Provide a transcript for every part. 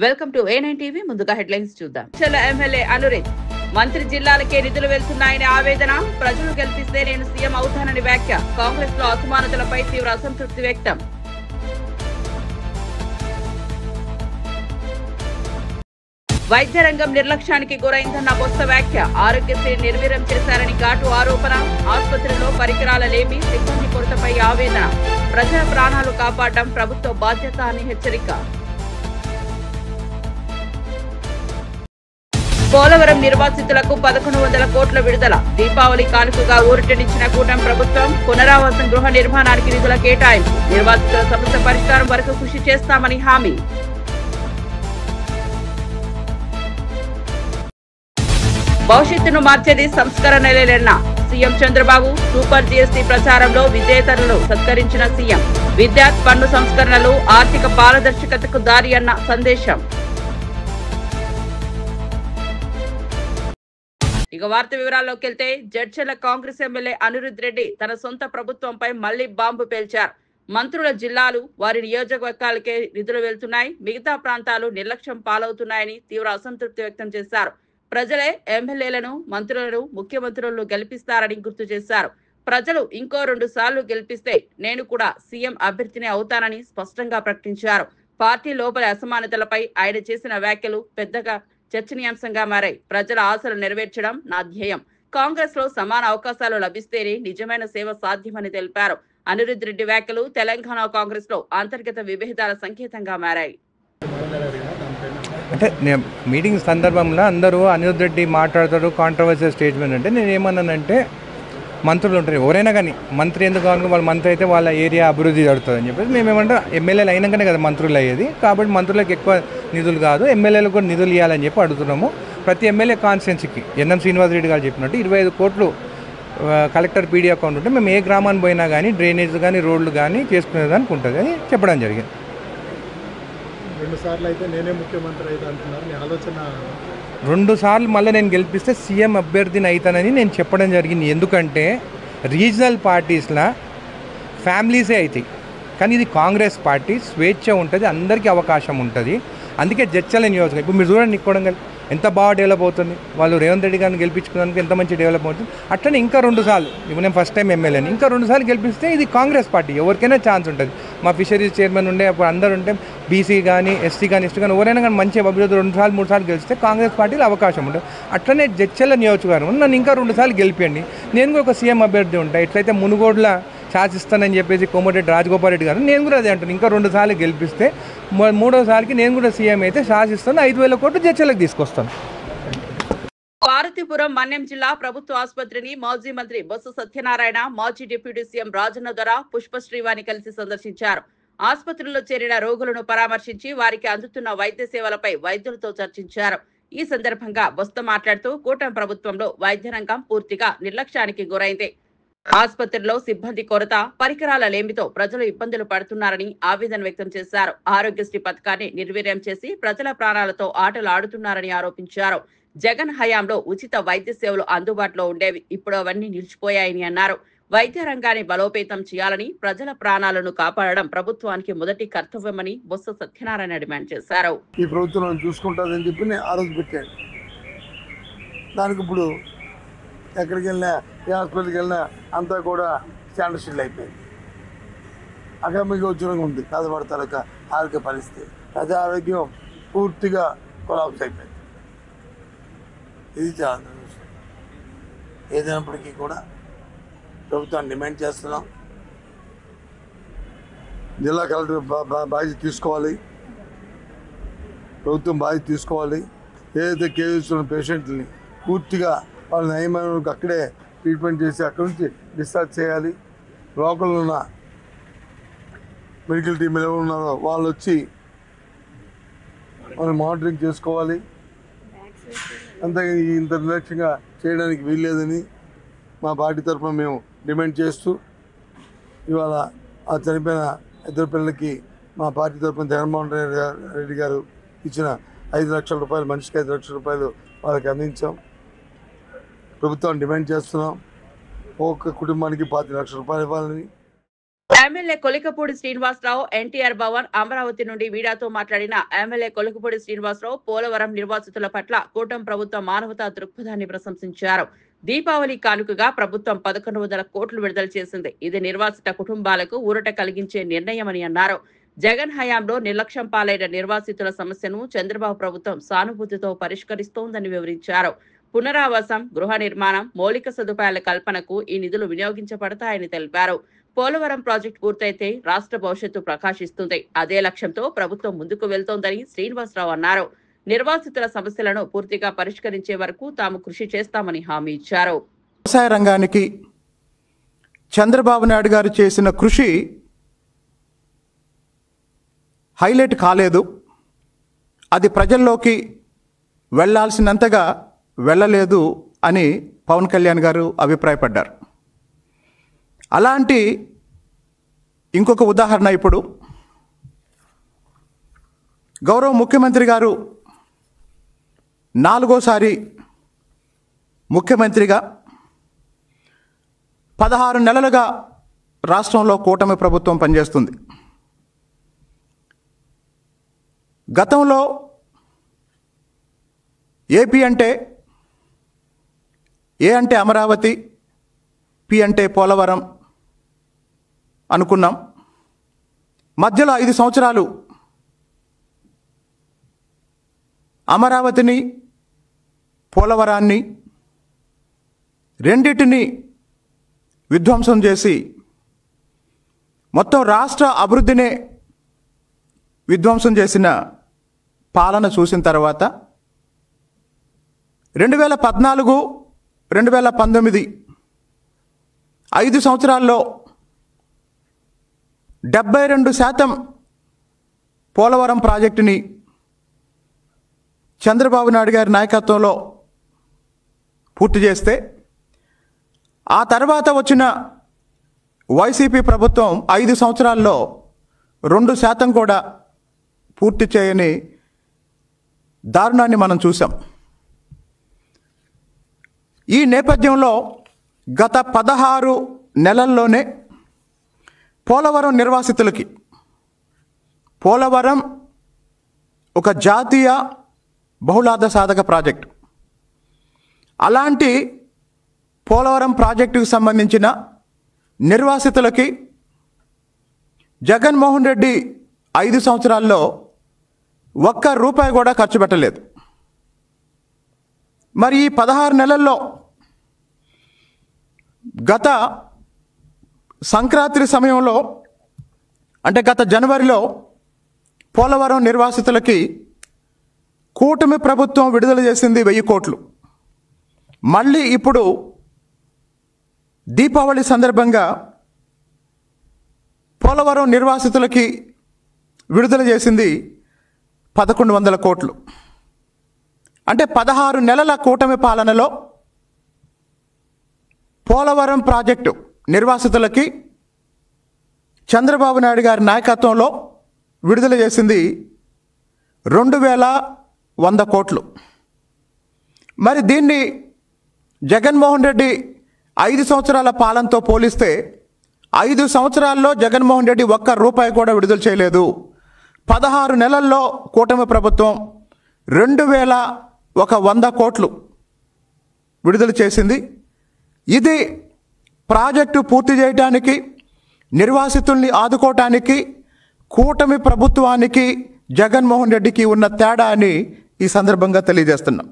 Welcome to A9 TV. ముందుగా headlines చూద్దాం. చల్ల ఎమ్మెల్యే అనురిత్ మంత్రి జిల్లాలకే నిధులు వెళ్తున్నాయని ఆవేదన. ప్రజలు గెలిపిస్తే నేను సీఎం అవుతానని వ్యాఖ్య. కాంగ్రెస్ లో అసమానతలపై తీవ్ర అసంతృప్తి వ్యక్తం. వైద్య రంగం నిర్లక్ష్యానికి గురైందన్న బొత్స వ్యాఖ్య. ఆరోగ్యశ్రీ నిర్వీర్యం చేశారని ఘాటు ఆరోపణ. ఆసుపత్రిలో పరికరాల లేమి, సిబ్బంది కొరతపై ఆవేదన. ప్రజల ప్రాణాలు కాపాడడం ప్రభుత్వ బాధ్యత అని హెచ్చరిక. పోలవరం నిర్వాసితులకు 1100 కోట్ల విడుదల. దీపావళి కానుకగా ఊరటనిచ్చిన కూటమి ప్రభుత్వం. పునరావాసం గృహ నిర్మాణానికి నిధుల కేటాయింపు. నిర్వాసితుల సమస్య పరిష్కారం వరకు కృషి చేస్తామని హామీ. భవిష్యత్తును మార్చేది సంస్కరణలేనన్న సీఎం చంద్రబాబు. సూపర్ జీఎస్టీ ప్రచారంలో విజేతలను సత్కరించిన సీఎం. విద్యార్థి పన్ను సంస్కరణలు ఆర్థిక పారదర్శకతకు దారి అన్న సందేశం. ఇక వార్త వివరాల్లోకి వెళ్తే, జడ్చర్ల కాంగ్రెస్ ఎమ్మెల్యే అనిరుద్ రెడ్డి తన సొంత ప్రభుత్వంపై మళ్లీ బాంబు పేల్చారు. మంత్రుల జిల్లాలు వారి నియోజకవర్గాలకే నిధులు వెళ్తున్నాయి, మిగతా ప్రాంతాలు నిర్లక్ష్యం పాలవుతున్నాయని తీవ్ర అసంతృప్తి వ్యక్తం చేశారు. ప్రజలే ఎమ్మెల్యేలను, మంత్రులను, ముఖ్యమంత్రులను గెలిపిస్తారని గుర్తు చేశారు. ప్రజలు ఇంకో 2 సార్లు గెలిపిస్తే నేను కూడా సీఎం అభ్యర్థిని అవుతానని స్పష్టంగా ప్రకటించారు. పార్టీ లోపలి అసమానతలపై ఆయన చేసిన వ్యాఖ్యలు పెద్దగా చర్చనీయాంశంగా మారాయి. ప్రజల ఆశలు నెరవేర్చడం నా ధ్యేయం. కాంగ్రెస్ లో సమాన అవకాశాలు లభిస్తేనే నిజమైన సేవ సాధ్యమని తెలిపారు. అనిరుద్ రెడ్డి వ్యాఖ్యలు తెలంగాణ కాంగ్రెస్ లో అంతర్గత విభేదాల సంకేతంగా మారాయి. అంటే మీటింగ్ సందర్భంలో అందరూ అనిరుద్ రెడ్డి మాట్లాడతారు, కాంట్రవర్షియల్ స్టేట్మెంట్. అంటే నేను ఏమన్నానంటే, మంత్రులు ఉంటారు ఎవరైనా కానీ, మంత్రి ఎందుకు కావాలి, వాళ్ళ మంత్రి అయితే వాళ్ళ ఏరియా అభివృద్ధి జరుగుతుందని చెప్పేసి మేమేమంటే ఎమ్మెల్యేలు అయినాకనే కదా మంత్రులు అయ్యేది. కాబట్టి మంత్రులకు ఎక్కువ నిధులు కాదు, ఎమ్మెల్యేలకు కూడా నిధులు ఇవ్వాలని చెప్పి అడుగుతున్నాము. ప్రతి ఎమ్మెల్యే కాన్స్టిట్యున్సీకి ఎన్ఎం శ్రీనివాసరెడ్డి గారు చెప్పినట్టు 25 కోట్లు కలెక్టర్ పీడీ అకౌంట్ ఉంటే మేము ఏ గ్రామాన్ని పోయినా కానీ డ్రైనేజ్ కానీ రోడ్లు కానీ చేసుకునేదానికి ఉంటుంది అని చెప్పడం జరిగింది. 2 సార్లు అయితే నేనే ముఖ్యమంత్రి అయితే అంటున్నారు, మీ ఆలోచన? 2 సార్లు మళ్ళీ నేను గెలిపిస్తే సీఎం అభ్యర్థిని అవుతానని నేను చెప్పడం జరిగింది. ఎందుకంటే రీజనల్ పార్టీస్లో ఫ్యామిలీసే అవుతాయి, కానీ ఇది కాంగ్రెస్ పార్టీ స్వేచ్ఛ ఉంటుంది, అందరికీ అవకాశం ఉంటుంది. అందుకే జడ్చర్ల నియోజకవర్గం ఇప్పుడు మీరు చూడండి, కొడంగల్ ఎంత బాగా డెవలప్ అవుతుంది. వాళ్ళు రేవంత్ రెడ్డి గారిని గెలిపించుకోవడానికి ఎంత మంచి డెవలప్ అవుతుంది. అట్లనే ఇంకా 2 సార్లు, ఇప్పుడు నేను ఫస్ట్ టైం ఎమ్మెల్యేని, ఇంకా 2 సార్లు గెలిపిస్తే ఇది కాంగ్రెస్ పార్టీ ఎవరికైనా ఛాన్స్ ఉంటుంది. మా ఫిషరీస్ చైర్మన్ ఉండే అప్పుడు అందరూ ఉంటే బీసీ కానీ ఎస్సీ కానీ ఎస్టీ కానీ ఎవరైనా కానీ మంచి అభివృద్ధి 2 సార్లు 3 సార్లు గెలిస్తే కాంగ్రెస్ పార్టీలో అవకాశం ఉంటుంది. అట్లనే జడ్చర్ల నియోజకవర్గం నన్ను ఇంకా 2 సార్లు గెలిపియండి, నేను కూడా ఒక సీఎం అభ్యర్థి ఉంటాను. ఎట్లయితే మునుగోడ్ల శాసిస్తానని చెప్పేసి కోమటిరెడ్డి రాజగోపాల్ రెడ్డి గారు, నేను కూడా అదే అంటాను. ఇంకా 2 సార్లు గెలిపిస్తే 3వ సార్కి నేను కూడా సీఎం అయితే శాసిస్తాను, 5,000 కోట్లు జడ్చర్లకు తీసుకొస్తాను. పార్వతీపురం మన్యం జిల్లా ప్రభుత్వ ఆసుపత్రిని మాజీ మంత్రి బొత్స సత్యనారాయణ, మాజీ డిప్యూటీ సీఎం రాజన్న దొర, పుష్పశ్రీవాణి కలిసి సందర్శించారు. ఆసుపత్రిలో చేరిన రోగులను పరామర్శించి వారికి అందుతున్న వైద్య సేవలపై వైద్యులతో చర్చించారు. ఈ సందర్భంగా బొత్స మాట్లాడుతూ కూటమి ప్రభుత్వంలో వైద్య రంగం పూర్తిగా నిర్లక్ష్యానికి గురైంది. ఆసుపత్రిలో సిబ్బంది కొరత, పరికరాల లేమితో ప్రజలు ఇబ్బందులు పడుతున్నారని ఆవేదన వ్యక్తం చేశారు. ఆరోగ్యశ్రీ పథకాన్ని నిర్వీర్యం చేసి ప్రజల ప్రాణాలతో ఆటలు ఆడుతున్నారని ఆరోపించారు. జగన్ హయాంలో ఉచిత వైద్య సేవలు అందుబాటులో ఉండేవి, ఇప్పుడు అవన్నీ నిలిచిపోయాయని అన్నారు. వైద్య రంగాన్ని బలోపేతం చేయాలని, ప్రజల ప్రాణాలను కాపాడడం ప్రభుత్వానికి మొదటి కర్తవ్యమని బొత్స సత్యనారాయణ డిమాండ్ చేశారు. ఈ ప్రభుత్వం చూసుకుంటుందని చెప్పి ఆ రోజు పెట్టాడు. దానికి ఇప్పుడు ఎక్కడికి వెళ్ళినా, ఏ హాస్పిటల్కి వెళ్ళినా అంతా కూడా స్టాండర్డ్ స్టిల్ అయిపోయింది. అకామిక ఉద్యోగం ఉంది కాదపడతారు ఆరోగ్య పరిస్థితి, ప్రజా ఆరోగ్యం పూర్తిగా కొలాప్స్ అయిపోయింది. ఇది చాలా ఏదైనప్పటికీ కూడా ప్రభుత్వాన్ని డిమాండ్ చేస్తున్నాం. జిల్లా కలెక్టర్ బాధ్యత తీసుకోవాలి, ప్రభుత్వం బాధ్యత తీసుకోవాలి. ఏదైతే కేసు ఉన్న పేషెంట్ని పూర్తిగా వాళ్ళ నయమైన అక్కడే ట్రీట్మెంట్ చేసి అక్కడి నుంచి డిశ్చార్జ్ చేయాలి. లోకల్లో ఉన్న మెడికల్ టీం ఎవరు ఉన్నారో వాళ్ళు వచ్చి వాళ్ళు మానిటరింగ్ చేసుకోవాలి. అంతేగాని ఇంత నిర్లక్ష్యంగా చేయడానికి వీల్లేదని మా పార్టీ తరఫున మేము డిమాండ్ చేస్తూ, ఇవాళ ఆ చనిపోయిన 2 పిల్లలకి మా పార్టీ తరఫున జగన్మోహన్ రెడ్డి గారు ఇచ్చిన 5 లక్షల రూపాయలు, మనిషికి 5 లక్షల రూపాయలు వాళ్ళకి అందించాం. ప్రభుత్వాన్ని డిమాండ్ చేస్తున్నాం, ఒక్కొక్క కుటుంబానికి 25 లక్షల రూపాయలు ఇవ్వాలని. ఎమ్మెల్యే కొలికపూడి శ్రీనివాసరావు ఎన్టీఆర్ భవన్ అమరావతి నుండి మీడియాతో మాట్లాడిన ఎమ్మెల్యే కొలికపూడి శ్రీనివాసరావు పోలవరం నిర్వాసితుల పట్ల కూటమి ప్రభుత్వం మానవతా దృక్పథాన్ని ప్రశంసించారు. దీపావళి కానుకగా ప్రభుత్వం 1100 కోట్లు విడుదల చేసింది. ఇది నిర్వాసిత కుటుంబాలకు ఊరట కలిగించే నిర్ణయమని అన్నారు. జగన్ హయాంలో నిర్లక్ష్యం పాలైన నిర్వాసితుల సమస్యను చంద్రబాబు ప్రభుత్వం సానుభూతితో పరిష్కరిస్తోందని వివరించారు. పునరావాసం, గృహ నిర్మాణం, మౌలిక సదుపాయాల కల్పనకు ఈ నిధులు వినియోగించబడతాయని తెలిపారు. పోలవరం ప్రాజెక్టు పూర్తయితే రాష్ట్ర భవిష్యత్తు ప్రకాశిస్తుంది. అదే లక్ష్యంతో ప్రభుత్వం ముందుకు వెళ్తోందని శ్రీనివాసరావు అన్నారు. నిర్వాసితుల సమస్యలను పూర్తిగా పరిష్కరించే వరకు తాము కృషి చేస్తామని హామీ ఇచ్చారు. వ్యవసాయ రంగానికి చంద్రబాబు నాయుడు గారు చేసిన కృషి హైలైట్ కాలేదు. అది ప్రజల్లోకి వెళ్లాల్సినంతగా వెళ్ళలేదు అని పవన్ కళ్యాణ్ గారు అభిప్రాయపడ్డారు. అలాంటి ఇంకొక ఉదాహరణ ఇప్పుడు గౌరవ ముఖ్యమంత్రి గారు 4వ ముఖ్యమంత్రిగా 16 నెలలుగా రాష్ట్రంలో కూటమి ప్రభుత్వం పనిచేస్తుంది. గతంలో ఏపీ అంటే ఏ అంటే అమరావతి, పి అంటే పోలవరం అనుకున్నాం. మధ్యలో 5 సంవత్సరాలు అమరావతిని, పోలవరాన్ని రెండిటిని విధ్వంసం చేసి మొత్తం రాష్ట్ర అభివృద్ధినే విధ్వంసం చేసిన పాలన చూసిన తర్వాత 2014, 2019 5 సంవత్సరాల్లో 72% పోలవరం ప్రాజెక్టుని చంద్రబాబు నాయుడు గారి నాయకత్వంలో పూర్తి చేస్తే, ఆ తర్వాత వచ్చిన వైసీపీ ప్రభుత్వం 5 సంవత్సరాల్లో 2% కూడా పూర్తి చేయని దారుణాన్ని మనం చూసాం. ఈ నేపథ్యంలో గత 16 నెలల్లోనే పోలవరం నిర్వాసితులకి, పోలవరం ఒక జాతీయ బహుళార్థ సాధక ప్రాజెక్టు, అలాంటి పోలవరం ప్రాజెక్టుకు సంబంధించిన నిర్వాసితులకి జగన్మోహన్ రెడ్డి 5 సంవత్సరాల్లో ₹1 కూడా ఖర్చు పెట్టలేదు. మరి ఈ 16 నెలల్లో గత సంక్రాంతి సమయంలో అంటే గత జనవరిలో పోలవరం నిర్వాసితులకి కూటమి ప్రభుత్వం విడుదల చేసింది 1000 కోట్లు. మళ్ళీ ఇప్పుడు దీపావళి సందర్భంగా పోలవరం నిర్వాసితులకి విడుదల చేసింది 1100 కోట్లు. అంటే 16 నెలల కూటమి పాలనలో పోలవరం ప్రాజెక్టు నిర్వాసితులకి చంద్రబాబు నాయుడు గారి నాయకత్వంలో విడుదల చేసింది 2100 కోట్లు. మరి దీన్ని జగన్మోహన్ రెడ్డి 5 సంవత్సరాల పాలనతో పోలిస్తే 5 సంవత్సరాల్లో జగన్మోహన్ రెడ్డి ₹1 కూడా విడుదల చేయలేదు. 16 నెలల్లో కూటమి ప్రభుత్వం 2100 కోట్లు విడుదల చేసింది. ఇది ప్రాజెక్టు పూర్తి చేయడానికి, నిర్వాసితుల్ని ఆదుకోవటానికి కూటమి ప్రభుత్వానికి జగన్మోహన్ రెడ్డికి ఉన్న తేడా అని ఈ సందర్భంగా తెలియజేస్తున్నాం.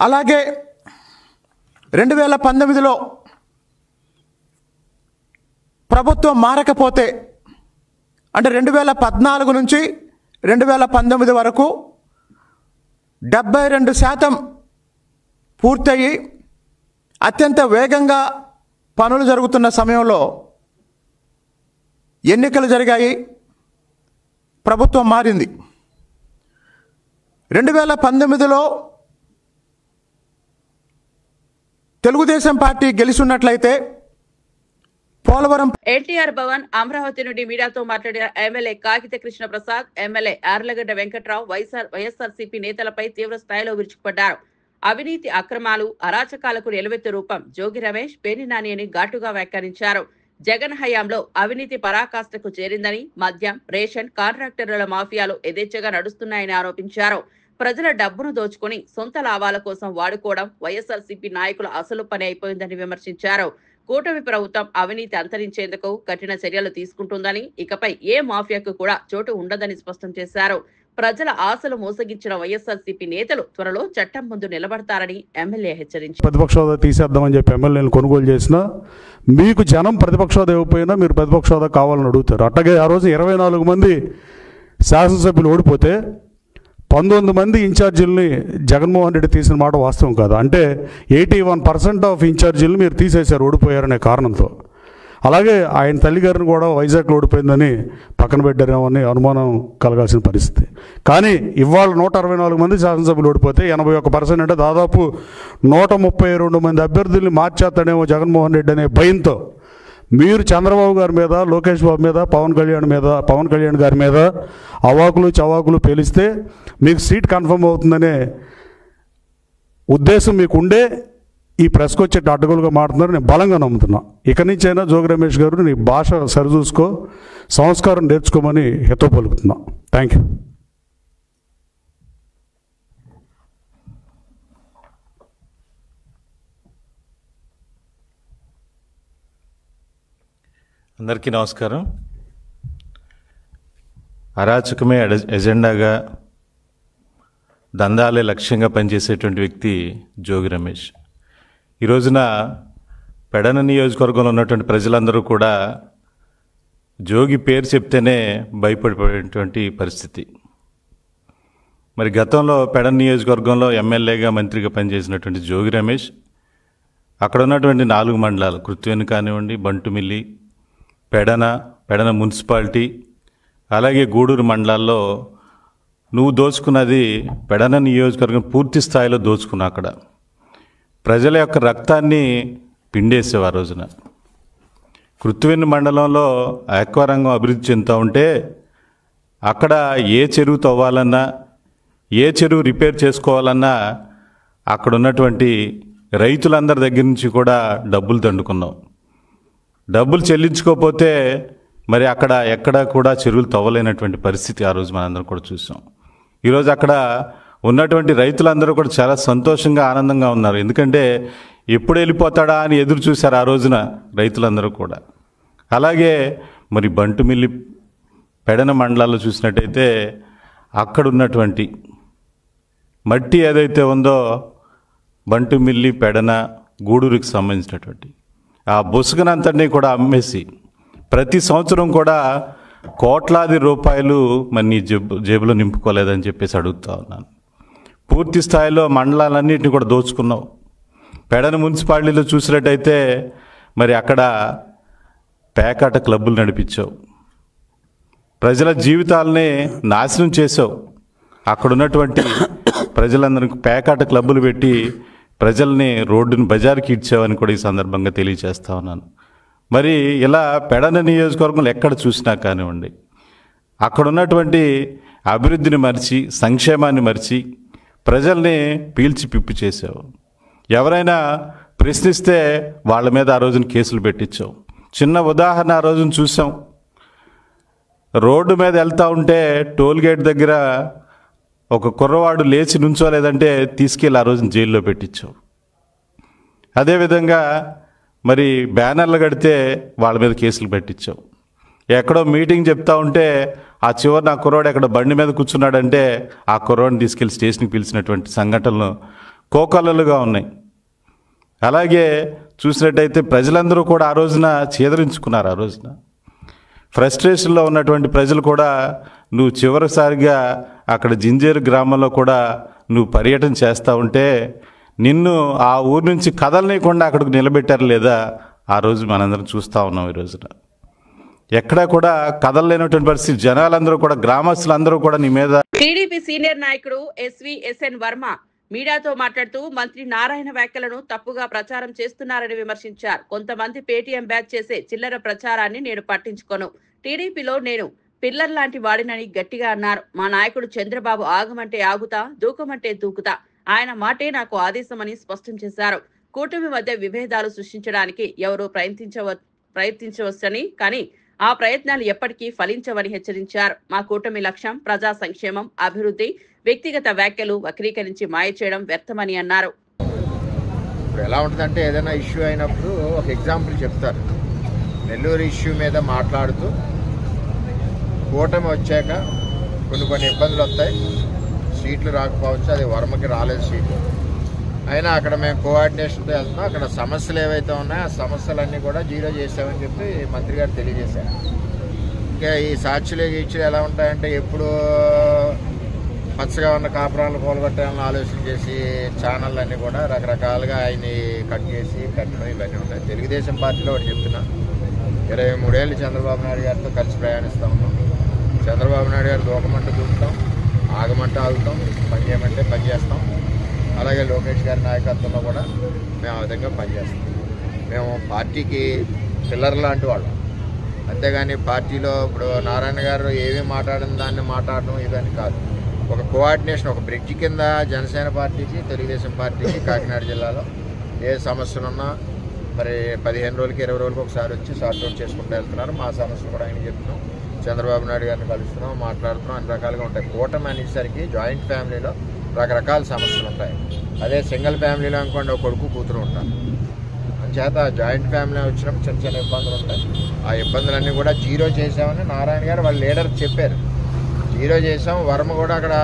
అలాగే 2019లో ప్రభుత్వం మారకపోతే, అంటే 2014 నుంచి 2019 వరకు 72% పూర్తయి అత్యంత వేగంగా పనులు జరుగుతున్న సమయంలో ఎన్నికలు జరిగాయి, ప్రభుత్వం మారింది. 2019లో తెలుగుదేశం పార్టీ గెలిచున్నట్లయితే పోలవరం ఎన్టీఆర్ భవన్ అమరావతి నుండి మీడియాతో మాట్లాడిన ఎమ్మెల్యే కాగిత కృష్ణ ప్రసాద్, ఎమ్మెల్యే యార్లగడ్డ వెంకట్రావు వైఎస్ఆర్సీపీ నేతలపై తీవ్ర స్థాయిలో విరుచుకుపడ్డారు. అవినీతి, అక్రమాలు, అరాచకాలకు నిలవెత్తు రూపం జోగి రమేష్, పేర్ని నాని అని ఘాటుగా వ్యాఖ్యానించారు. జగన్ హయాంలో అవినీతి పరాకాష్ఠకు చేరిందని, మద్యం, రేషన్, కాంట్రాక్టర్ల మాఫియాలు యథేచ్ఛగా నడుస్తున్నాయని ఆరోపించారు. ప్రజల డబ్బును దోచుకుని సొంత లాభాల కోసం వాడుకోవడం వైఎస్ఆర్సీపీ నాయకుల అసలు పని అయిపోయిందని విమర్శించారు. కూటమి ప్రభుత్వం అవినీతి అంతరించేందుకు కఠిన చర్యలు తీసుకుంటుందని, ఇకపై ఏ మాఫియాకు కూడా చోటు ఉండదని స్పష్టం చేశారు. ప్రజల ఆశలు మోసగించిన వైఎస్ఆర్సీపీ నేతలు త్వరలో చట్టం ముందు నిలబడతారని ఎమ్మెల్యే హెచ్చరించారు. ప్రతిపక్ష హోదా తీసేద్దామని చెప్పి ఎమ్మెల్యేలను కొనుగోలు చేసినా మీకు జనం ప్రతిపక్ష హోదా ఇవ్వకపోయినా మీరు ప్రతిపక్ష హోదా కావాలని అడుగుతారు. అట్లాగే ఆ రోజు 24 మంది శాసనసభ్యులు ఓడిపోతే 19 మంది ఇన్ఛార్జీలని జగన్మోహన్ రెడ్డి తీసిన మాట వాస్తవం కాదు. అంటే 81% ఆఫ్ ఇన్ఛార్జీలను మీరు తీసేశారు ఓడిపోయారనే కారణంతో. అలాగే ఆయన తల్లిగారిని కూడా వైజాగ్లో ఓడిపోయిందని పక్కన పెట్టారేమో అని అనుమానం కలగాల్సిన పరిస్థితి. కానీ ఇవాళ 164 మంది శాసనసభ్యులు ఓడిపోతే 81% అంటే దాదాపు 132 మంది అభ్యర్థుల్ని మార్చేస్తాడేమో జగన్మోహన్ రెడ్డి అనే భయంతో మీరు చంద్రబాబు గారి మీద, లోకేష్ బాబు మీద, పవన్ కళ్యాణ్ గారి మీద అవాకులు చవాకులు పేలిస్తే మీకు సీట్ కన్ఫర్మ్ అవుతుందనే ఉద్దేశం మీకుండే ఈ ప్రెస్కి వచ్చే అడ్డగోలుగా మాట్లాడుతున్నారు. నేను బలంగా నమ్ముతున్నా. ఇక నుంచైనా జోగి రమేష్ గారు నీ భాష సరిచూసుకో, సంస్కారం నేర్చుకోమని హితవు పలుకుతున్నా. Thank you. అందరికీ నమస్కారం. అరాచకమే ఎజెండాగా, దందాలే లక్ష్యంగా పనిచేసేటువంటి వ్యక్తి జోగి రమేష్. ఈ రోజున పెడన నియోజకవర్గంలో ఉన్నటువంటి ప్రజలందరూ కూడా జోగి పేరు చెప్తేనే భయపడిపోయేటువంటి పరిస్థితి. మరి గతంలో పెడన నియోజకవర్గంలో ఎమ్మెల్యేగా, మంత్రిగా పనిచేసినటువంటి జోగి రమేష్ అక్కడ ఉన్నటువంటి 4 మండలాలు, కృత్వేని కానివ్వండి, బంటుమిల్లి, పెడన మున్సిపాలిటీ, అలాగే గూడూరు మండలాల్లో నువ్వు దోచుకున్నది పెడన నియోజకవర్గం పూర్తి స్థాయిలో దోచుకున్నావు. అక్కడ ప్రజల యొక్క రక్తాన్ని పిండేసావు. ఆ రోజున కృత్వేని మండలంలో ఆక్వారంగం అభివృద్ధి చెందుతూ ఉంటే అక్కడ ఏ చెరువు తవ్వాలన్నా, ఏ చెరువు రిపేర్ చేసుకోవాలన్నా అక్కడ ఉన్నటువంటి రైతులందరి దగ్గర నుంచి కూడా డబ్బులు దండుకున్నావు. డబ్బులు చెల్లించుకోకపోతే మరి అక్కడ ఎక్కడ కూడా చెరువులు తవ్వలేనటువంటి పరిస్థితి ఆ రోజు మనందరం కూడా చూసాం. ఈరోజు అక్కడ ఉన్నటువంటి రైతులందరూ కూడా చాలా సంతోషంగా, ఆనందంగా ఉన్నారు. ఎందుకంటే ఎప్పుడు వెళ్ళిపోతాడా అని ఎదురు చూశారు ఆ రోజున రైతులందరూ కూడా. అలాగే మరి బంటుమిల్లి, పెడన మండలాల్లో చూసినట్టయితే అక్కడ ఉన్నటువంటి మట్టి ఏదైతే ఉందో బంటుమిల్లి, పెడన, గూడూరుకి సంబంధించినటువంటి ఆ బొసుగునంతటినీ కూడా అమ్మేసి ప్రతి సంవత్సరం కూడా కోట్లాది రూపాయలు మరి నీ జేబులో నింపుకోలేదని చెప్పేసి అడుగుతా ఉన్నాను. పూర్తి స్థాయిలో మండలాలన్నింటినీ కూడా దోచుకున్నావు. పెడన మున్సిపాలిటీలో చూసినట్టయితే మరి అక్కడ పేకాట క్లబ్బులు నడిపించావు. ప్రజల జీవితాలని నాశనం చేసావు. అక్కడ ఉన్నటువంటి ప్రజలందరికీ పేకాట క్లబ్బులు పెట్టి ప్రజల్ని రోడ్డును బజార్కి ఇచ్చావని కూడా ఈ సందర్భంగా తెలియజేస్తా ఉన్నాను. మరి ఇలా పెడన నియోజకవర్గంలో ఎక్కడ చూసినా కానివ్వండి, అక్కడ ఉన్నటువంటి అభివృద్ధిని మరిచి, సంక్షేమాన్ని మరిచి ప్రజల్ని పీల్చి పిప్పి చేసావు. ఎవరైనా ప్రశ్నిస్తే వాళ్ళ మీద ఆ రోజున కేసులు పెట్టించావు. చిన్న ఉదాహరణ ఆ రోజున చూసాం. రోడ్డు మీద వెళ్తూ ఉంటే టోల్ గేట్ దగ్గర ఒక కుర్రవాడు లేచి నుంచోలేదంటే తీసుకెళ్ళి ఆ రోజున జైల్లో పెట్టించావు. అదేవిధంగా మరి బ్యానర్లు కడితే వాళ్ళ మీద కేసులు పెట్టించావు. ఎక్కడో మీటింగ్ చెప్తా ఉంటే ఆ చివరిన ఆ కుర్రాడు ఎక్కడ బండి మీద కూర్చున్నాడంటే ఆ కుర్రాడిని తీసుకెళ్లి స్టేషన్కి పిలిచినటువంటి సంఘటనలు కోకొల్లలుగా ఉన్నాయి. అలాగే చూసినట్టయితే ప్రజలందరూ కూడా ఆ రోజున చేదరించుకున్నారు. ఆ రోజున ఫ్రస్ట్రేషన్లో ఉన్నటువంటి ప్రజలు కూడా నువ్వు చివరిసారిగా అక్కడ జింజేరు గ్రామంలో కూడా నువ్వు పర్యటన చేస్తూ ఉంటే నిన్ను ఆ ఊరు నుంచి కదలనీయకుండా అక్కడికి నిలబెట్టారు లేదా ఆ రోజు మనందరం చూస్తూ ఉన్నాం. ఈ రోజున ఎక్కడా కూడా కదలలేనటువంటి పరిస్థితి. జనాలందరూ కూడా, గ్రామస్తులందరూ కూడా నీ మీద. టీడీపీ సీనియర్ నాయకుడు ఎస్ఎన్ వర్మ మీడియాతో మాట్లాడుతూ మంత్రి నారాయణ వ్యాఖ్యలను తప్పుగా ప్రచారం చేస్తున్నారని విమర్శించారు. కొంతమంది పేటీఎం బ్యాచ్ చేసే చిల్లర ప్రచారాన్ని నేను పట్టించుకోను. టీడీపీలో నేను పిల్లర్ లాంటి వాడినని గట్టిగా అన్నారు. మా నాయకుడు చంద్రబాబు ఆగమంటే ఆగుతా, దూకమంటే దూకుతా, ఆయన మాటే నాకు ఆదేశమని స్పష్టం చేశారు. కూటమి మధ్య విభేదాలు సృష్టించడానికి ఎవరూ ప్రయత్నించవచ్చని, కానీ ఆ ప్రయత్నాలు ఎప్పటికీ ఫలించవని హెచ్చరించారు. మా కూటమి లక్ష్యం ప్రజా సంక్షేమం, అభివృద్ధి. వ్యక్తిగత వ్యాఖ్యలు వక్రీకరించి మాయ చేయడం వ్యర్థమని అన్నారు. ఇప్పుడు ఎలా ఉంటుందంటే ఏదైనా ఇష్యూ అయినప్పుడు ఒక ఎగ్జాంపుల్ చెప్తారు. నెల్లూరు ఇష్యూ మీద మాట్లాడుతూ కూటమి వచ్చాక కొన్ని ఇబ్బందులు వస్తాయి, సీట్లు రాకపోవచ్చు, అది వర్మకి రాలేదు సీట్లు అయినా అక్కడ మేము కోఆర్డినేషన్తో వెళ్తున్నాం. అక్కడ సమస్యలు ఏవైతే ఉన్నాయో ఆ సమస్యలన్నీ కూడా జీరో చేసామని చెప్పి మంత్రి గారు తెలియజేశారు. ఇంకా ఈ సాక్షులు గీక్షులు ఎలా ఉంటాయంటే ఎప్పుడు పచ్చగా ఉన్న కాపురాలను కూలగొట్టాలని ఆలోచన చేసి ఛానళ్ళు అన్నీ కూడా రకరకాలుగా ఆయన్ని కట్ చేసి పెట్టడం ఇవన్నీ ఉంటాయి. తెలుగుదేశం పార్టీలో ఒకటి చెప్తున్నా, 23 ఏళ్ళు చంద్రబాబు నాయుడు గారితో కలిసి ప్రయాణిస్తూ ఉన్నాం. చంద్రబాబు నాయుడు గారు దూకమంటే దూకుతాం, ఆగమంటే ఆగుతాం, పని చేయమంటే పని చేస్తాం. అలాగే లోకేష్ గారి నాయకత్వంలో కూడా మేము ఆ విధంగా పనిచేస్తాం. మేము పార్టీకి పిల్లర్ లాంటి వాళ్ళం, అంతేగాని పార్టీలో ఇప్పుడు నారాయణ గారు ఏమీ మాట్లాడిన దాన్ని మాట్లాడడం ఇవన్నీ కాదు. ఒక కోఆర్డినేషన్, ఒక బ్రిడ్జ్ కింద జనసేన పార్టీకి తెలుగుదేశం పార్టీకి కాకినాడ జిల్లాలో ఏ సమస్యలున్నా మరి 15 రోజులకి 20 రోజులకి ఒకసారి వచ్చి సార్ట్అవుట్ చేసుకుంటూ వెళ్తున్నారు. మా సమస్యలు కూడా ఆయన చెప్తున్నాం, చంద్రబాబు నాయుడు గారిని కలుస్తున్నాం, మాట్లాడుతున్నాం, అన్ని రకాలుగా ఉంటాయి. కూటమి అనేసరికి జాయింట్ ఫ్యామిలీలో రకరకాల సమస్యలు ఉంటాయి. అదే సింగిల్ ఫ్యామిలీలో అనుకోండి ఒక కొడుకు కూతురు ఉంటారు. అంచేత జాయింట్ ఫ్యామిలీ వచ్చినప్పుడు చిన్న చిన్న ఇబ్బందులు ఉంటాయి. ఆ ఇబ్బందులన్నీ కూడా జీరో చేసామని నారాయణ గారు వాళ్ళ లీడర్ చెప్పారు. జీరో చేసాం, వర్మ కూడా అక్కడ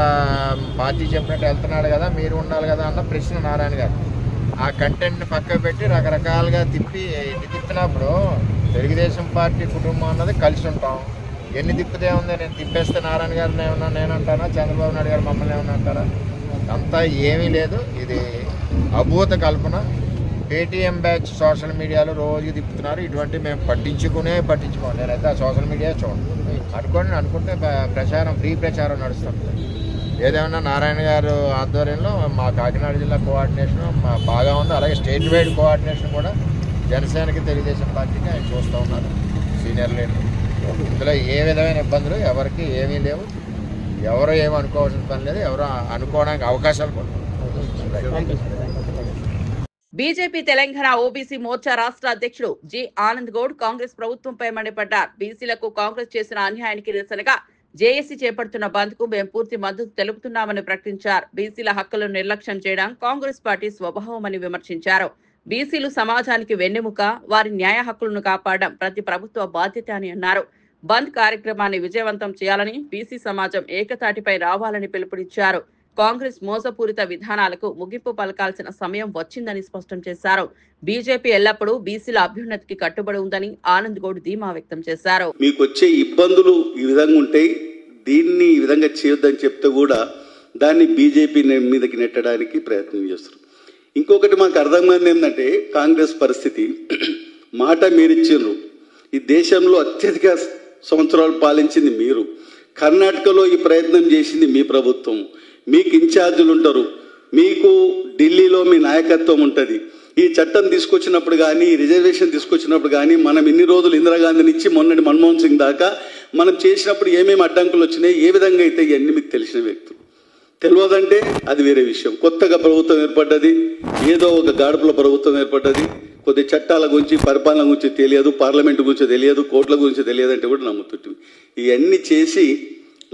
పార్టీ చెప్పినట్టు వెళ్తున్నాడు కదా, మీరు ఉండాలి కదా అన్న ప్రశ్న నారాయణ గారు. ఆ కంటెంట్ని పక్కకు పెట్టి రకరకాలుగా తిప్పినప్పుడు తెలుగుదేశం పార్టీ కుటుంబం అన్నది కలిసి ఉంటాం. ఎన్ని తిప్పితే ఉంది, నేను తిప్పేస్తే నారాయణ గారిని ఏమన్నా నేనంటానా, చంద్రబాబు నాయుడు గారు మమ్మల్ని ఏమన్నా అంటారా? అంతా ఏమీ లేదు. ఇది అభూత కల్పన. పేటీఎం బ్యాచ్ సోషల్ మీడియాలో రోజు తిప్పుతున్నారు. ఇటువంటి మేము పట్టించుకోండి. నేనైతే ఆ సోషల్ మీడియా చూడండి. అనుకుంటే ప్రచారం, ఫ్రీ ప్రచారం నడుస్తుంది. ఏదేమన్నా నారాయణ గారు ఆధ్వర్యంలో మా కాకినాడ జిల్లా కోఆర్డినేషన్ బాగా ఉంది. అలాగే స్టేట్ వైడ్ కోఆర్డినేషన్ కూడా జనసేనకి తెలుగుదేశం పార్టీకి ఆయన చూస్తూ ఉన్నారు, సీనియర్ లీడర్. ఇందులో ఏ విధమైన ఇబ్బందులు ఎవరికి ఏమీ లేవు. ఎవరు ఏమి అనుకోవాల్సిన పని లేదు, ఎవరు అనుకోవడానికి అవకాశాలు కూడా. బీజేపీ తెలంగాణ ఓబీసీ మోర్చా రాష్ట్ర అధ్యక్షుడు జి ఆనంద్ గౌడ్ కాంగ్రెస్ ప్రభుత్వంపై మండిపడ్డారు. బీసీలకు కాంగ్రెస్ చేసిన అన్యాయానికి నిరసనగా జేఏసీ చేపడుతున్న బంద్ కు మేము పూర్తి మద్దతు తెలుపుతున్నామని ప్రకటించారు. బీసీల హక్కులను నిర్లక్ష్యం చేయడం కాంగ్రెస్ పార్టీ స్వభావమని విమర్శించారు. బీసీలు సమాజానికి వెన్నెముక, వారి న్యాయ హక్కులను కాపాడడం ప్రతి ప్రభుత్వ బాధ్యత అని అన్నారు. బంద్ కార్యక్రమాన్ని విజయవంతం చేయాలని, బీసీ సమాజం ఏకతాటిపై రావాలని పిలుపునిచ్చారు. కాంగ్రెస్ మోసపూరిత విధానాలకు ముగింపు పలకాల్సిన సమయం వచ్చిందని స్పష్టం చేశారు. బీజేపీ ఎల్లప్పుడూ బీసీల అభ్యున్నతికి కట్టుబడి ఉందని ఆనంద్ గౌడ్ ధీమా వ్యక్తం చేశారు. మీకు వచ్చే ఇబ్బందులు ఈ విధంగా ఉంటాయి, దీన్ని ఈ విధంగా చేయొద్దని చెప్తే కూడా దాన్ని బీజేపీ మీదకి నెట్టడానికి ప్రయత్నం చేస్తారు. ఇంకొకటి మాకు అర్థమైంది ఏంటంటే కాంగ్రెస్ పరిస్థితి, మాట మీరిచ్చిండ్రు. ఈ దేశంలో అత్యధిక సంవత్సరాలు పాలించింది మీరు. కర్ణాటకలో ఈ ప్రయత్నం చేసింది మీ ప్రభుత్వం. మీకు ఇన్ఛార్జీలు ఉంటారు, మీకు ఢిల్లీలో మీ నాయకత్వం ఉంటుంది. ఈ చట్టం తీసుకొచ్చినప్పుడు కానీ, రిజర్వేషన్ తీసుకొచ్చినప్పుడు కానీ, మనం ఇన్ని రోజులు ఇందిరాగాంధీని ఇచ్చి మొన్నటి మన్మోహన్ సింగ్ దాకా మనం చేసినప్పుడు ఏమేమి అడ్డంకులు వచ్చినాయి, ఏ విధంగా అయితే ఇవన్నీ మీకు తెలిసిన వ్యక్తులు. తెలియదంటే అది వేరే విషయం. కొత్తగా ప్రభుత్వం ఏర్పడ్డది, ఏదో ఒక గాడుపుల ప్రభుత్వం ఏర్పడ్డది, కొద్ది చట్టాల గురించి, పరిపాలన గురించి తెలియదు, పార్లమెంటు గురించి తెలియదు, కోర్టుల గురించి తెలియదు అంటే కూడా నమ్ముతుంటుంది. ఇవన్నీ చేసి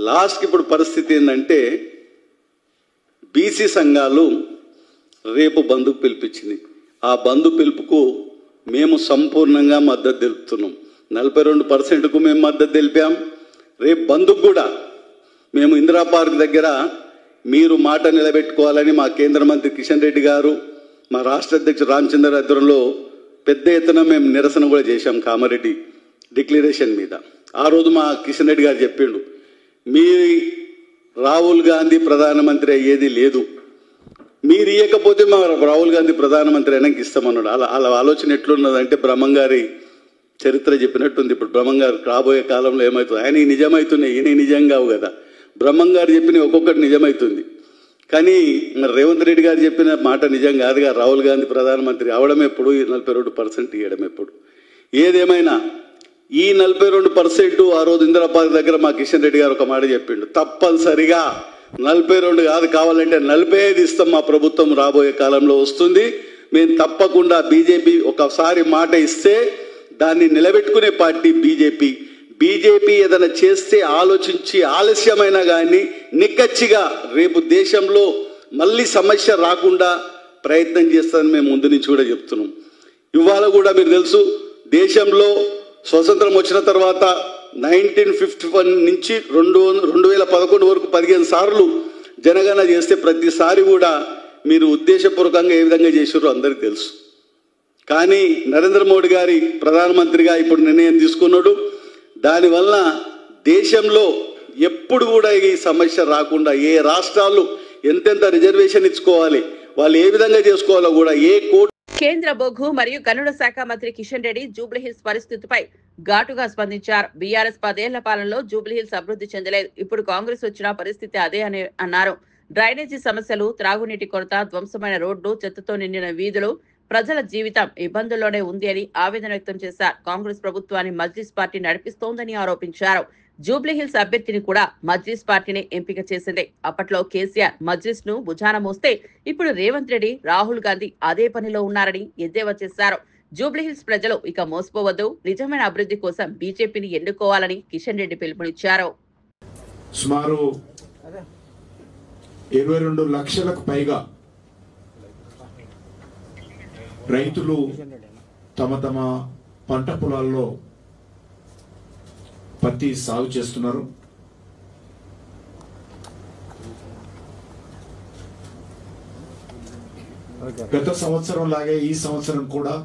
లాస్ట్కి ఇప్పుడు పరిస్థితి ఏంటంటే బీసీ సంఘాలు రేపు బంధుకు పిలిపించింది. ఆ బంధు పిలుపుకు మేము సంపూర్ణంగా మద్దతు తెలుపుతున్నాం. 42%కు మేము మద్దతు తెలిపాం. రేపు బంధుకు కూడా మేము ఇందిరా పార్క్ దగ్గర మీరు మాట నిలబెట్టుకోవాలని మా కేంద్ర మంత్రి కిషన్ రెడ్డి గారు, మా రాష్ట్ర అధ్యక్షుడు రామచంద్ర ఆధ్వర్యంలో పెద్ద ఎత్తున మేము నిరసన కూడా చేశాం కామారెడ్డి డిక్లరేషన్ మీద. ఆ రోజు మా కిషన్ రెడ్డి గారు చెప్పిండు, మీ రాహుల్ గాంధీ ప్రధానమంత్రి అయ్యేది లేదు, మీరు ఇవ్వకపోతే మా రాహుల్ గాంధీ ప్రధానమంత్రి అయినాక ఇస్తామన్నాడు. అలా ఆలోచన ఎట్లున్నదంటే బ్రహ్మంగారి చరిత్ర చెప్పినట్టుంది. ఇప్పుడు బ్రహ్మంగారు రాబోయే కాలంలో ఏమవుతుంది, ఆయన నిజమవుతున్నాయి, ఈయన నిజం కావు కదా. బ్రహ్మంగారు చెప్పిన ఒక్కొక్కటి నిజమవుతుంది, కానీ మరి రేవంత్ రెడ్డి గారు చెప్పిన మాట నిజం కాదుగా. రాహుల్ గాంధీ ప్రధానమంత్రి అవడం ఎప్పుడు, 42% ఇవ్వడం ఎప్పుడు. ఏదేమైనా ఈ 42% ఆ రోజు ఇందిరా పార్క్ దగ్గర మా కిషన్ రెడ్డి గారు ఒక మాట చెప్పిండు, తప్పనిసరిగా 42 కాదు, కావాలంటే 45 ఇస్తాం, మా ప్రభుత్వం రాబోయే కాలంలో వస్తుంది. మేము తప్పకుండా బీజేపీ ఒకసారి మాట ఇస్తే దాన్ని నిలబెట్టుకునే పార్టీ బీజేపీ. బీజేపీ ఏదైనా చేస్తే ఆలోచించి ఆలస్యమైనా కానీ నిక్కచ్చిగా రేపు దేశంలో మళ్ళీ సమస్య రాకుండా ప్రయత్నం చేస్తానని మేము ముందు నుంచి కూడా చెప్తున్నాం. ఇవాళ కూడా మీరు తెలుసు, దేశంలో స్వతంత్రం వచ్చిన తర్వాత 1951 నుంచి 2011 వరకు 15 సార్లు జనగణన చేస్తే ప్రతిసారి కూడా మీరు ఉద్దేశపూర్వకంగా ఏ విధంగా చేశారో అందరికీ తెలుసు. కానీ నరేంద్ర మోడీ గారి ప్రధానమంత్రిగా ఇప్పుడు నిర్ణయం తీసుకున్నాడు. దానివల్ల దేశంలో ఎప్పుడు కూడా ఈ సమస్య రాకుండా ఏ రాష్ట్రాలు ఎంతెంత రిజర్వేషన్ ఇచ్చుకోవాలి, వాళ్ళు ఏ విధంగా చేసుకోవాలో కూడా ఏ కోర్టు. కేంద్ర బొగ్గు మరియు గనుల శాఖ మంత్రి కిషన్ రెడ్డి జూబ్లీహిల్స్ పరిస్థితిపై ఘాటుగా స్పందించారు. బీఆర్ఎస్ 10 ఏళ్ల పాలనలో జూబ్లీహిల్స్ అభివృద్ధి చెందలేదు, ఇప్పుడు కాంగ్రెస్ వచ్చిన పరిస్థితి అదే అని అన్నారు. డ్రైనేజీ సమస్యలు, త్రాగునీటి కొరత, ధ్వంసమైన రోడ్లు, చెత్తతో నిండిన వీధులు, ప్రజల జీవితం ఇబ్బందుల్లోనే ఉంది అని ఆవేదన వ్యక్తం చేశారు. కాంగ్రెస్ ప్రభుత్వాన్ని మజ్లిస్ పార్టీ నడిపిస్తోందని ఆరోపించారు. జూబ్లీహిల్స్ అభ్యర్థిని కూడా మజ్లిస్ పార్టీని ఎంపిక చేసింది. అప్పట్లో కేసీఆర్ మజ్లిస్ ను భుజాన మోస్తే ఇప్పుడు రేవంత్ రెడ్డి, రాహుల్ గాంధీ అదే పనిలో ఉన్నారని ఎద్దేవా చేశారు. జూబ్లీహిల్స్ ప్రజలు ఇక మోసపోవద్దు, నిజమైన అభివృద్ధి కోసం బీజేపీని ఎన్నుకోవాలని కిషన్ రెడ్డి పిలుపునిచ్చారు. సుమారు 22 లక్షలకు పైగా రైతులు తమ తమ పంట పొలాల్లో పత్తి సాగు చేస్తున్నారు. గత సంవత్సరం లాగే ఈ సంవత్సరం కూడా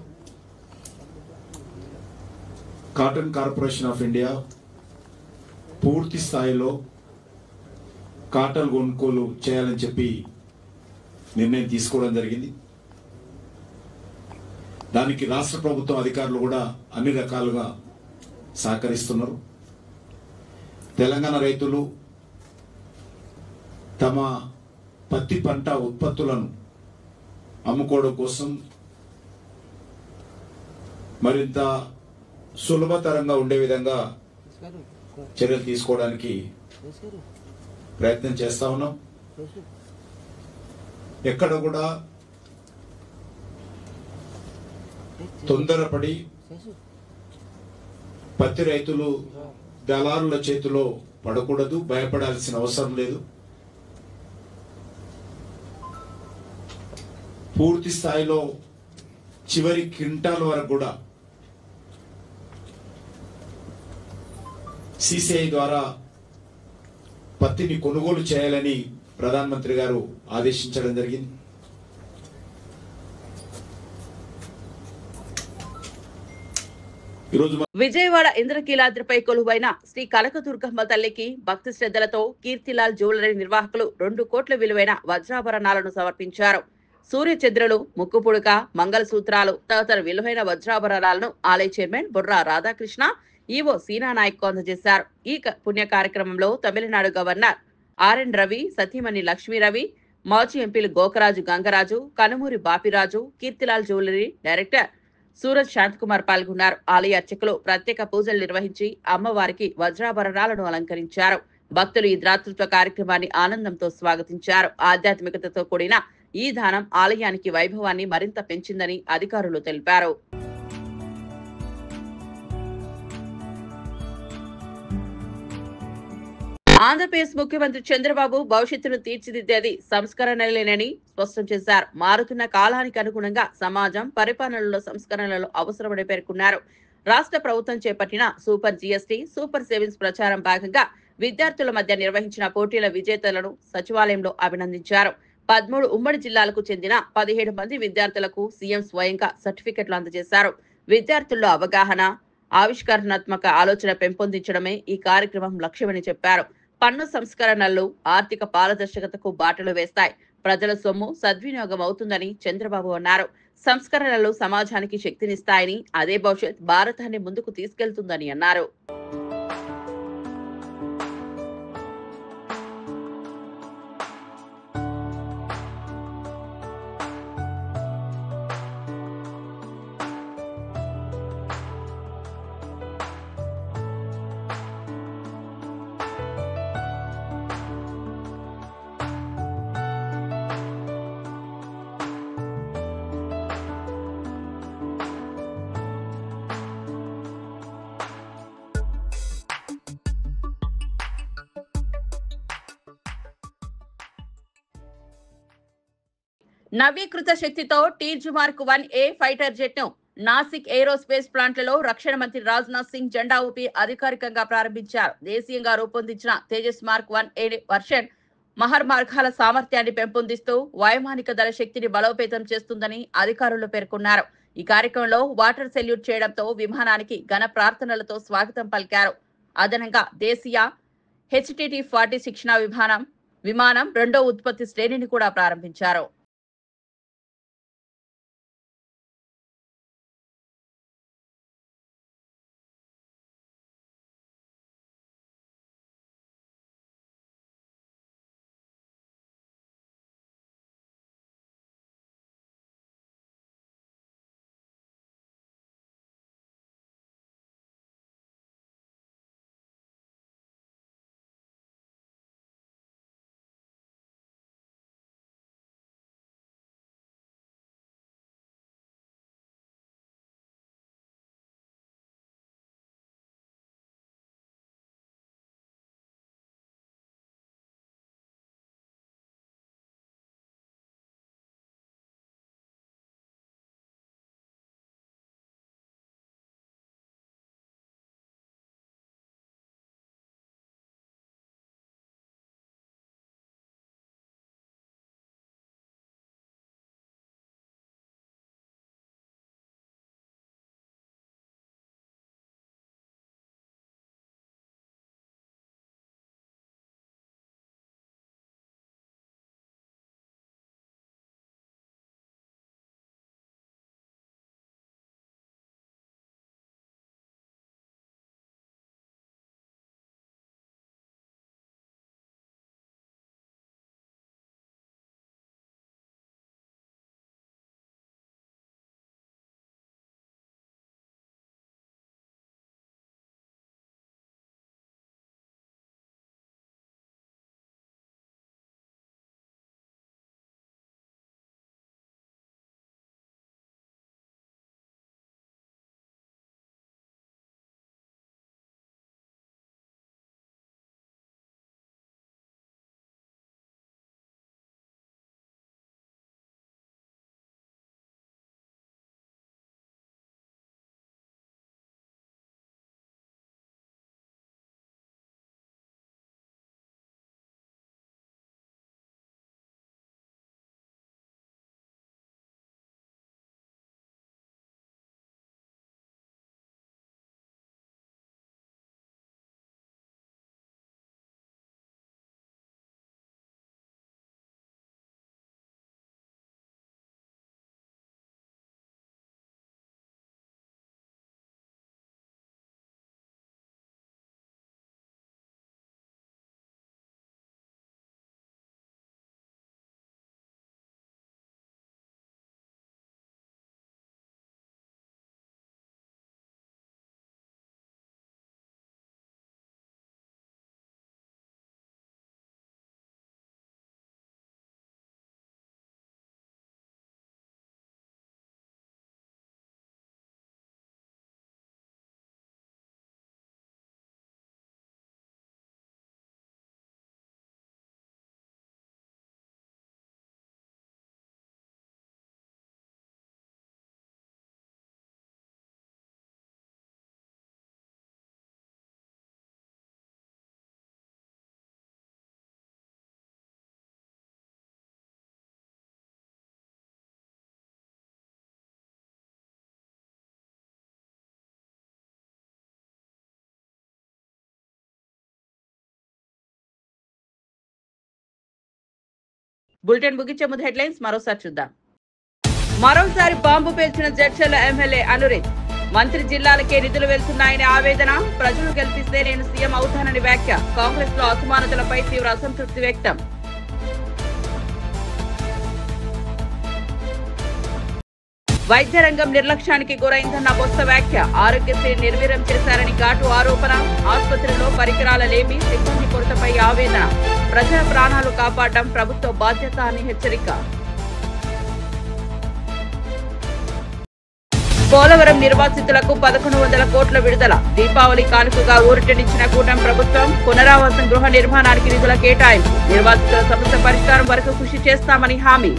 కాటన్ కార్పొరేషన్ ఆఫ్ ఇండియా పూర్తి స్థాయిలో కాటన్ కొనుగోలు చేయాలని చెప్పి నిర్ణయం తీసుకోవడం జరిగింది. దానికి రాష్ట్ర ప్రభుత్వం అధికారులు కూడా అన్ని రకాలుగా సహకరిస్తున్నారు. తెలంగాణ రైతులు తమ పత్తి పంట ఉత్పత్తులను అమ్ముకోవడం కోసం మరింత సులభతరంగా ఉండే విధంగా చర్యలు తీసుకోవడానికి ప్రయత్నం చేస్తా ఉన్నాం. ఎక్కడ కూడా తొందరపడి పత్తి రైతులు దళారుల చేతిలో పడకూడదు, భయపడాల్సిన అవసరం లేదు. పూర్తి స్థాయిలో చివరి క్వింటాల వరకు కూడా సిసిఐ ద్వారా పత్తిని కొనుగోలు చేయాలని ప్రధానమంత్రి గారు ఆదేశించడం జరిగింది. విజయవాడ ఇంద్రకీలాద్రిపై కొలువైన శ్రీ కనకదుర్గమ్మ తల్లికి భక్తి శ్రద్ధలతో కీర్తిలాల్ జ్యువెలరీ నిర్వాహకులు 2 కోట్ల విలువైన వజ్రాభరణాలను సమర్పించారు. సూర్యచంద్రులు, ముక్కుపుడుక, మంగళసూత్రాలు తదితర విలువైన వజ్రాభరణాలను ఆలయ చైర్మన్ బుర్రా రాధాకృష్ణ, ఈవో సీనా నాయక్ అందజేశారు. ఈ పుణ్య కార్యక్రమంలో తమిళనాడు గవర్నర్ ఆర్ఎన్ రవి, సతీమణి లక్ష్మీ రవి, మాజీ ఎంపీలు గోకరాజు గంగరాజు, కనుమూరి బాపిరాజు, కీర్తిలాల్ జ్యువెలరీ డైరెక్టర్ సూరజ్ శాంతకుమార్ పాల్గొన్నారు. ఆలయ అర్చకులు ప్రత్యేక పూజలు నిర్వహించి అమ్మవారికి వజ్రాభరణాలను అలంకరించారు. భక్తులు ఈ ద్రాతృత్వ కార్యక్రమాన్ని ఆనందంతో స్వాగతించారు. ఆధ్యాత్మికతతో కూడిన ఈ దానం ఆలయానికి వైభవాన్ని మరింత పెంచిందని అధికారులు తెలిపారు. ఆంధ్రప్రదేశ్ ముఖ్యమంత్రి చంద్రబాబు భవిష్యత్తును తీర్చిదిద్దేది సంస్కరణలేనని స్పష్టం చేశారు. మారుతున్న కాలానికి అనుగుణంగా సమాజం పరిపాలనలో సంస్కరణలు అవసరమని పేర్కొన్నారు. రాష్ట్ర ప్రభుత్వం చేపట్టిన సూపర్ జీఎస్టీ, సూపర్ సేవింగ్స్ ప్రచారం భాగంగా విద్యార్థుల మధ్య నిర్వహించిన పోటీల విజేతలను సచివాలయంలో అభినందించారు. 13 ఉమ్మడి జిల్లాలకు చెందిన 17 మంది విద్యార్థులకు సీఎం స్వయంగా సర్టిఫికెట్లు అందజేశారు. విద్యార్థుల్లో అవగాహన, ఆవిష్కరణాత్మక ఆలోచన పెంపొందించడమే ఈ కార్యక్రమం లక్ష్యమని చెప్పారు. పన్ను సంస్కరణలు ఆర్థిక పారదర్శకతకు బాటలు వేస్తాయి, ప్రజల సొమ్ము సద్వినియోగం అవుతుందని చంద్రబాబు అన్నారు. సంస్కరణలు సమాజానికి శక్తినిస్తాయని, అదే భవిష్యత్ భారతాన్ని ముందుకు తీసుకెళ్తుందని అన్నారు. నవీకృత శక్తితో టీర్జుమార్క్ 1A ఫైటర్ జెట్ ను నాసిక్ ఏరోస్పేస్ ప్లాంట్లలో రక్షణ మంత్రి రాజ్నాథ్ సింగ్ జెండా ఊపి అధికారికంగా ప్రారంభించారు. దేశీయంగా రూపొందించిన తేజస్ మార్క్ 1A వర్షన్ మహర్మార్గాల సామర్థ్యాన్ని పెంపొందిస్తూ వైమానిక దళ శక్తిని బలోపేతం చేస్తుందని అధికారులు పేర్కొన్నారు. ఈ కార్యక్రమంలో వాటర్ సెల్యూట్ చేయడంతో విమానానికి ఘన ప్రార్థనలతో స్వాగతం పలికారు. అదనంగా దేశీయ HTT-40 శిక్షణ విమానం రెండో ఉత్పత్తి శ్రేణిని కూడా ప్రారంభించారు. బులెటిన్ ముగించే ముందు హెడ్లైన్స్ మరోసారి చూద్దాం. మరోసారి బాంబు పేల్చిన జడ్చర్ల ఎమ్మెల్యే అనురిత్. మంత్రి జిల్లాలకే నిధులు వెళ్తున్నాయని ఆవేదన. ప్రజలు గెలిపిస్తే నేను సీఎం అవుతానని వ్యాఖ్య. కాంగ్రెస్ లో అసమానతలపై తీవ్ర అసంతృప్తి వ్యక్తం. వైద్య రంగం నిర్లక్ష్యానికి గురైందన్న బొత్స వ్యాఖ్య. ఆరోగ్యశ్రీ నిర్వీర్యం చేశారని ఘాటు ఆరోపణ. ఆసుపత్రిలో పరికరాల లేమి, సిబ్బంది కొరతపై ఆవేదన. ప్రజల ప్రాణాలు కాపాడడం ప్రభుత్వ బాధ్యత అని హెచ్చరిక. పోలవరం నిర్వాసితులకు 1100 కోట్ల విడుదల. దీపావళి కానుకగా ఊరటనిచ్చిన కూటమి ప్రభుత్వం. పునరావాసం గృహ నిర్మాణానికి నిధుల కేటాయింపు. నిర్వాసితుల సమస్య పరిష్కారం వరకు కృషి చేస్తామని హామీ.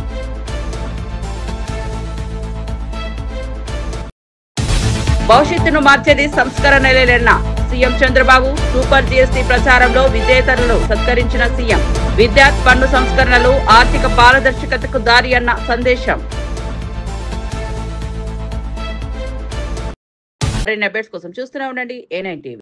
భవిష్యత్తును మార్చేది సంస్కరణలేనన్న సీఎం చంద్రబాబు. సూపర్ జీఎస్టీ ప్రచారంలో విజేతలను సత్కరించిన సీఎం. విద్యార్థి పన్ను సంస్కరణలు ఆర్థిక పారదర్శకతకు దారి అన్న సందేశం. మరిన్ని అప్డేట్స్ కోసం చూస్తూనే ఉండండి A9 TV.